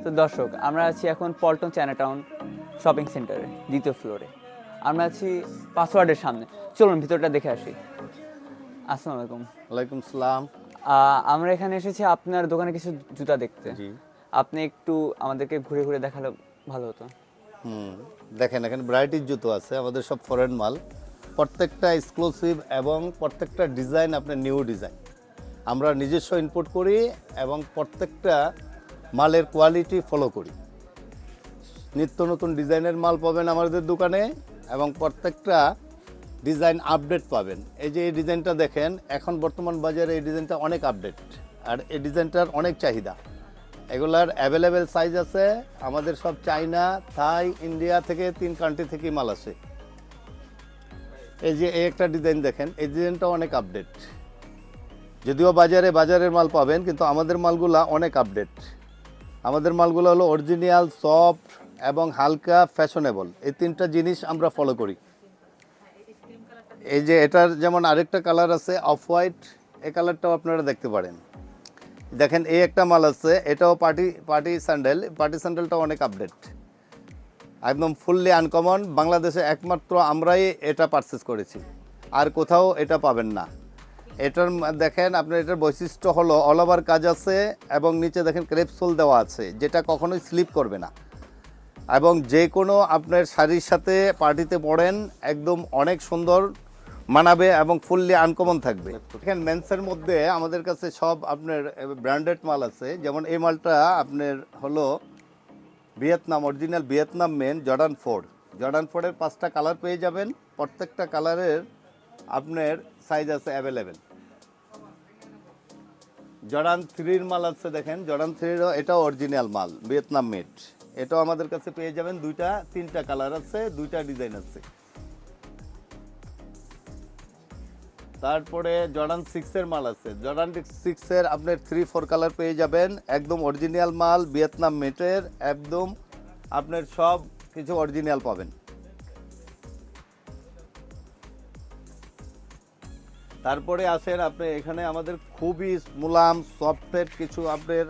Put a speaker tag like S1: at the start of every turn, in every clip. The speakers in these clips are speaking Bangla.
S1: তো দর্শক, আমরা আছি এখন পল্টন চায়নাটাউন শপিং সেন্টারে, দ্বিতীয় ফ্লোরে। আমরা আছি পাসওয়ার্ডের সামনে। চলুন ভিতরটা দেখে আসি। আসসালামু আলাইকুম।
S2: ওয়ালাইকুম সালাম।
S1: আমরা এখানে এসেছি আপনার দোকানে কিছু জুতা দেখতে।
S2: জি।
S1: আপনি একটু আমাদেরকে ঘুরে ঘুরে দেখালে ভালো হতো।
S2: দেখেন এখানে ভ্যারাইটির জুতো আছে, আমাদের সব ফরেন মাল, প্রত্যেকটা এক্সক্লুসিভ এবং প্রত্যেকটা ডিজাইন আপনার নিউ ডিজাইন আমরা নিজস্ব ইম্পোর্ট করি এবং প্রত্যেকটা মালের কোয়ালিটি ফলো করি। নিত্য নতুন ডিজাইনের মাল পাবেন আমাদের দোকানে এবং প্রত্যেকটা ডিজাইন আপডেট পাবেন। এই যে এই ডিজাইনটা দেখেন, এখন বর্তমান বাজারে এই ডিজাইনটা অনেক আপডেট আর এই ডিজাইনটার অনেক চাহিদা। এগুলার অ্যাভেলেবেল সাইজ আছে, আমাদের সব চায়না, থাই, ইন্ডিয়া থেকে 3 কান্ট্রি থেকে মাল আসে। এই যে এই একটা ডিজাইন দেখেন, এই ডিজাইনটা অনেক আপডেট, যদিও বাজারের মাল পাবেন কিন্তু আমাদের মালগুলা অনেক আপডেট। আমাদের মালগুলো হলো অরিজিনাল, সফট এবং হালকা, ফ্যাশনেবল। এই 3টা জিনিস আমরা ফলো করি। এই যে এটার যেমন আরেকটা কালার আছে অফ হোয়াইট, এই কালারটাও আপনারা দেখতে পারেন। দেখেন এই একটা মাল আছে, এটাও পার্টি স্যান্ডেলটাও অনেক আপডেট, একদম ফুললি আনকমন। বাংলাদেশে একমাত্র আমরাই এটা পারচেস করেছি, আর কোথাও এটা পাবেন না। এটার দেখেন আপনার এটার বৈশিষ্ট্য হলো অল ওভার কাজ আছে এবং নিচে দেখেন ক্রেপ সোল দেওয়া আছে, যেটা কখনোই স্লিপ করবে না এবং যে কোনো আপনার শাড়ির সাথে পার্টিতে পরেন একদম অনেক সুন্দর মানাবে এবং ফুললি আনকমন থাকবে। এখানে মেন্সের মধ্যে আমাদের কাছে সব আপনার ব্র্যান্ডেড মাল আছে। যেমন এই মালটা আপনার হলো Vietnam, original Vietnam men Jordan 4-এর 5টা কালার পেয়ে যাবেন। প্রত্যেকটা কালারের আপনার সাইজ আছে অ্যাভেলেবেল। জর্ডান 3-এর মাল আছে, দেখেন জর্ডান 3-এরও এটাও অরিজিনাল মাল, ভিয়েতনাম মেড। এটাও আমাদের কাছে পেয়ে যাবেন। 3টা কালার আছে, 2টা ডিজাইন আছে। তারপরে জর্ডান 6-এর মাল আছে, জর্ডান 6-এর আপনার 3-4 কালার পেয়ে যাবেন, একদম অরিজিনাল মাল, ভিয়েতনাম মেটের, একদম আপনার সব কিছু অরিজিনাল পাবেন। তারপরে আসেন আপনি এখানে আমাদের খুবই মুলাম সফটের কিছু আপনার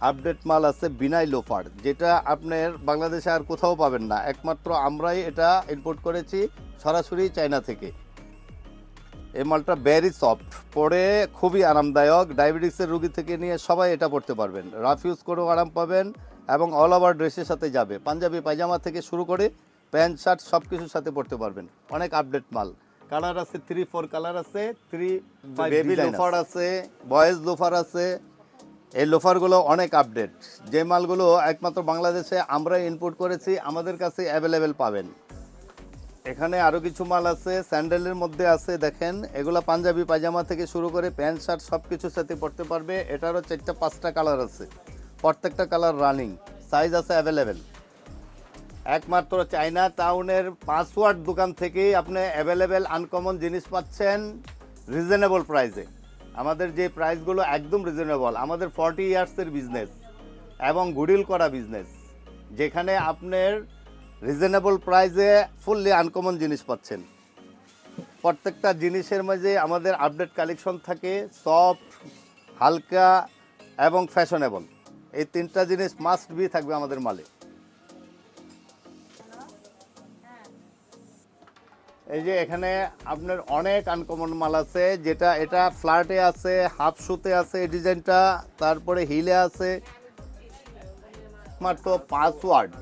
S2: আপডেট মাল আছে, বিনাই লোফার, যেটা আপনার বাংলাদেশে আর কোথাও পাবেন না, একমাত্র আমরাই এটা ইম্পোর্ট করেছি সরাসরি চায়না থেকে। এই মালটা ভেরি সফট, পরে খুবই আরামদায়ক। ডায়াবেটিসের রোগী থেকে নিয়ে সবাই এটা পড়তে পারবেন, রাফ ইউজ করেও আরাম পাবেন এবং অল ওভার ড্রেসের সাথে যাবে। পাঞ্জাবি পায়জামা থেকে শুরু করে প্যান্ট শার্ট সব কিছুর সাথে পড়তে পারবেন। অনেক আপডেট মাল, কালার আছে 3-4 কালার আছে, 3-5 বেবি লোফার আছে, বয়েজ লোফার আছে। এই লোফারগুলো অনেক আপডেট, যে মালগুলো একমাত্র বাংলাদেশে আমরাই ইম্পোর্ট করেছি, আমাদের কাছে অ্যাভেলেবেল পাবেন। এখানে আরও কিছু মাল আছে, স্যান্ডেলের মধ্যে আছে, দেখেন এগুলো পাঞ্জাবি পায়জামা থেকে শুরু করে প্যান্ট শার্ট সব কিছুর সাথে পড়তে পারবে। এটারও 4-5টা কালার আছে, প্রত্যেকটা কালার রানিং, সাইজ আছে অ্যাভেলেবেল। একমাত্র চায়না টাউনের পাসওয়ার্ড দোকান থেকেই আপনি অ্যাভেলেবেল আনকমন জিনিস পাচ্ছেন রিজনেবল প্রাইসে। আমাদের যে প্রাইসগুলো একদম রিজনেবল। আমাদের 40 ইয়ার্সের বিজনেস এবং গুডউইল করা বিজনেস, যেখানে আপনার রিজনেবল প্রাইসে ফুললি আনকমন জিনিস পাচ্ছেন। প্রত্যেকটা জিনিসের মাঝে আমাদের আপডেট কালেকশন থাকে, সফট, হালকা এবং ফ্যাশনেবল। এই 3টা জিনিস মাস্ট বি থাকবে আমাদের মালে। এই যে এখানে আপনার অনেক আনকমন মাল আছে, যেটা এটা ফ্ল্যাটে আছে, হাফ শুতে আছে এই ডিজাইনটা, তারপরে হিলে আছে। মাত্র পাসওয়ার্ড,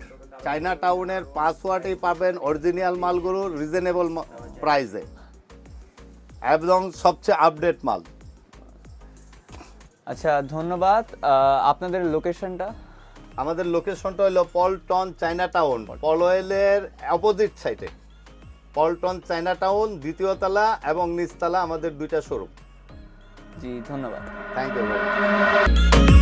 S2: চায়না টাউনের পাসওয়ার্ডেই পাবেন অরিজিনাল মালগুলো রিজনেবল প্রাইসে এবং সবচেয়ে আপডেট মাল।
S1: আচ্ছা, ধন্যবাদ। আপনাদের লোকেশনটা?
S2: আমাদের লোকেশনটা হলো পল্টন চায়না টাউন, পলওয়েলের অপোজিট সাইডে। পল্টন চায়না টাউন 2য় তলা এবং নিচতলা আমাদের 2টা শোরুম।
S1: জি, ধন্যবাদ।
S2: Thank you.